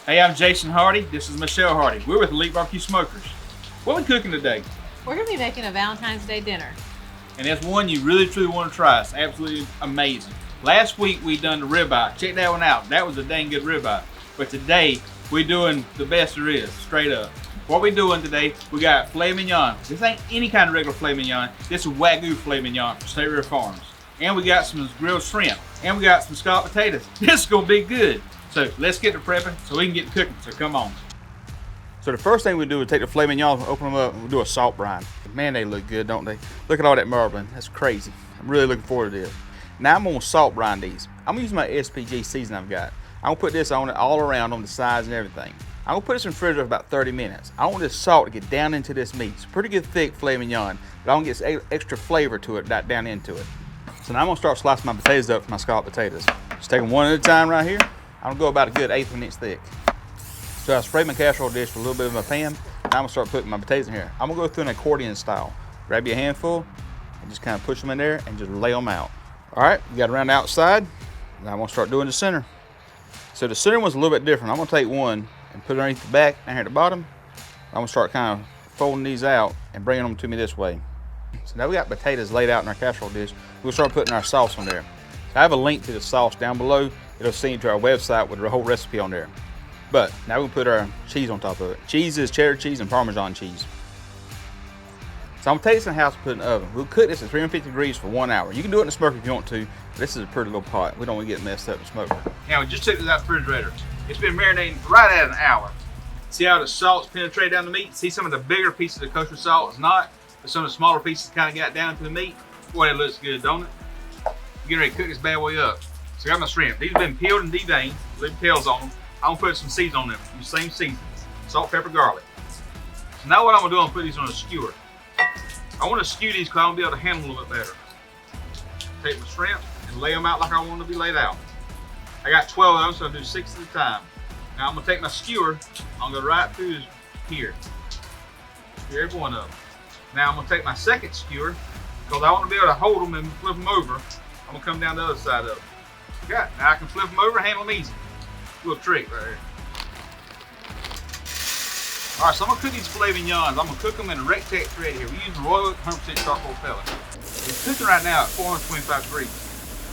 Hey, I'm Jason Hardy. This is Michelle Hardy. We're with Elite Barbecue Smokers. What are we cooking today? We're going to be making a Valentine's Day dinner. And that's one you really truly want to try. It's absolutely amazing. Last week we done the ribeye. Check that one out. That was a dang good ribeye. But today we're doing the best there is, straight up. What we doing today, we got filet mignon. This ain't any kind of regular filet mignon. This is Wagyu Filet Mignon from State River Farms. And we got some grilled shrimp. And we got some scalloped potatoes. This is gonna be good. So let's get to prepping so we can get to cooking. So come on. So the first thing we do is take the filet mignon, open them up, and we'll do a salt brine. Man, they look good, don't they? Look at all that marbling. That's crazy. I'm really looking forward to this. Now I'm gonna salt brine these. I'm gonna use my SPG season I've got. I'm gonna put this on it all around on the sides and everything. I'm gonna put this in the refrigerator for about 30 minutes. I want this salt to get down into this meat. It's pretty good thick filet mignon, but I want to get extra flavor to it, down into it. So now I'm gonna start slicing my potatoes up for my scalloped potatoes. Just take them one at a time right here. I'm gonna go about a good 1/8 of an inch thick. So I sprayed my casserole dish with a little bit of my pan. Now I'm gonna start putting my potatoes in here. I'm gonna go through an accordion style. Grab you a handful and just kind of push them in there and just lay them out. All right, you got around the outside. Now I'm gonna start doing the center. So the center one's a little bit different. I'm gonna take one and put it underneath the back down here at the bottom. I'm gonna start kind of folding these out and bringing them to me this way. So now we got potatoes laid out in our casserole dish. We'll start putting our sauce on there. So I have a link to the sauce down below. It'll send you to our website with the whole recipe on there. But now we can put our cheese on top of it. Cheese is cheddar cheese and Parmesan cheese. So I'm gonna take this in the house and put it in the oven. We'll cook this at 350 degrees for 1 hour. You can do it in the smoker if you want to, but this is a pretty little pot. We don't want to get messed up in the smoker. Now we just took this out of the refrigerator. It's been marinating right at an hour. See how the salt's penetrated down the meat? See some of the bigger pieces of kosher salt is not, but some of the smaller pieces kind of got down into the meat. Boy, it looks good, don't it? We're getting ready to cook this bad boy up. So I got my shrimp. These have been peeled and deveined. Leave the tails on them. I'm gonna put some seasoning on them. Use the same seasonings. Salt, pepper, garlic. So now what I'm gonna do, I'm gonna put these on a skewer. I wanna skew these because I wanna be able to handle them a little bit better. Take my shrimp and lay them out like I want them to be laid out. I got 12 of them, so I'll do 6 at a time. Now I'm gonna take my skewer, I'm gonna go right through here. Skewer every one of them. Now I'm gonna take my second skewer, because I want to be able to hold them and flip them over. I'm gonna come down the other side of them. Got it. Now I can flip them over and handle them easy. Little trick right here. All right, so I'm gonna cook these filet mignons. I'm gonna cook them in a Recteq thread here. We use Royal 100% charcoal pellet. It's cooking right now at 425 degrees.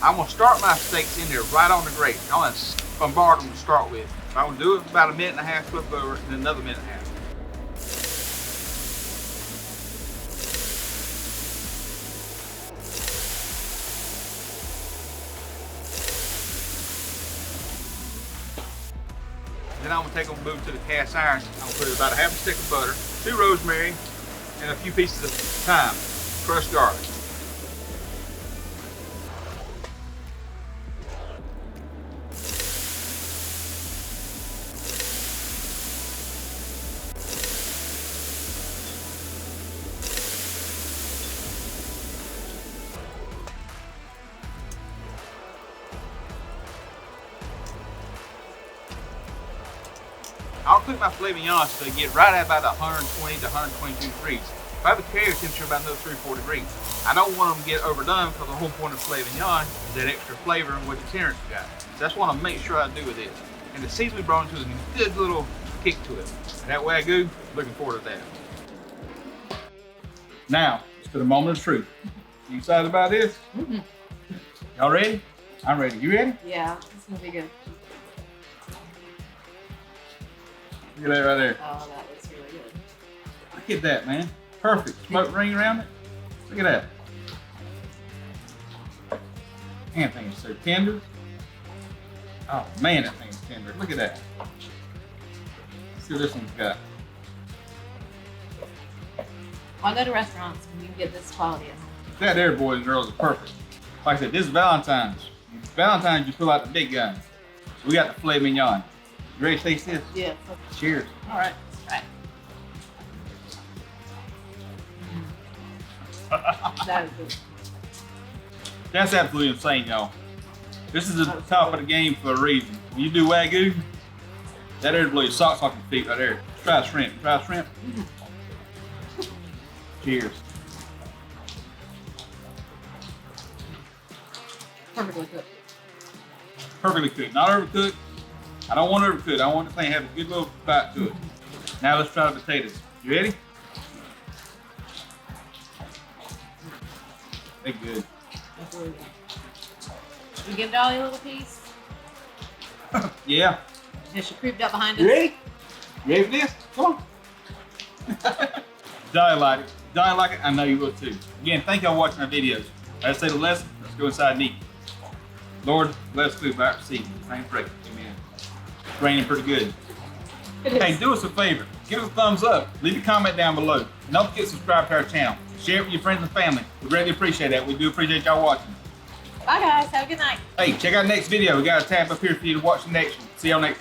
I'm gonna start my steaks in there right on the grate. I'm gonna bombard them to start with. I'm gonna do it for about 1.5 minutes, flip over, and then another 1.5 minutes. Then I'm gonna take them and move them to the cast iron. I'm gonna put about 1/2 stick of butter, 2 rosemary, and a few pieces of thyme, crushed garlic. I'll cook my filet mignons so they get right at about 120 to 122 degrees. If I have a carrier temperature about another 3 or 4 degrees. I don't want them to get overdone because the whole point of filet mignon is that extra flavor and what the tenderness got. So that's what I make sure I do with this. And the season we brought into it is a good little kick to it. That Wagyu, looking forward to that. Now, let's put a moment of truth. You excited about this? Mm-hmm. Y'all ready? I'm ready. You ready? Yeah, it's gonna be good. Look at that right there. Oh, that looks really good. Look at that, man. Perfect. Smoke ring around it. Look at that. Man, that thing is so tender. Oh, man, that thing is tender. Look at that. Let's see what this one's got. I'll go to restaurants and you can get this quality at home. That there, boys and girls, is perfect. Like I said, this is Valentine's. Valentine's, you pull out the big guns. So we got the filet mignon. You ready to taste this? Yeah. Cheers. All right, let's try it. That is good. That's absolutely insane, y'all. This is the top of the game for a reason. When you do Wagyu, that there blow your socks off your feet right there. Try shrimp. Try shrimp. Cheers. Perfectly cooked. Perfectly cooked. Not overcooked. I don't want it overcooked. I want the thing to have a good little bite to it. Now let's try the potatoes. You ready? They're good. That's really good. You give Dolly a little piece? Yeah. Yeah, she creeped up behind us. You ready? You ready for this? Come on. Dolly like it. Dolly like it. I know you will too. Again, thank y'all for watching our videos. Let's say the lesson. Let's go inside and eat. Lord, bless food by our receiving. Thank you. Amen. It's raining pretty good. Hey, do us a favor. Give us a thumbs up. Leave a comment down below. And don't forget to subscribe to our channel. Share it with your friends and family. We greatly appreciate that. We do appreciate y'all watching. Bye guys. Have a good night. Hey, check out the next video. We got a tab up here for you to watch the next one. See y'all next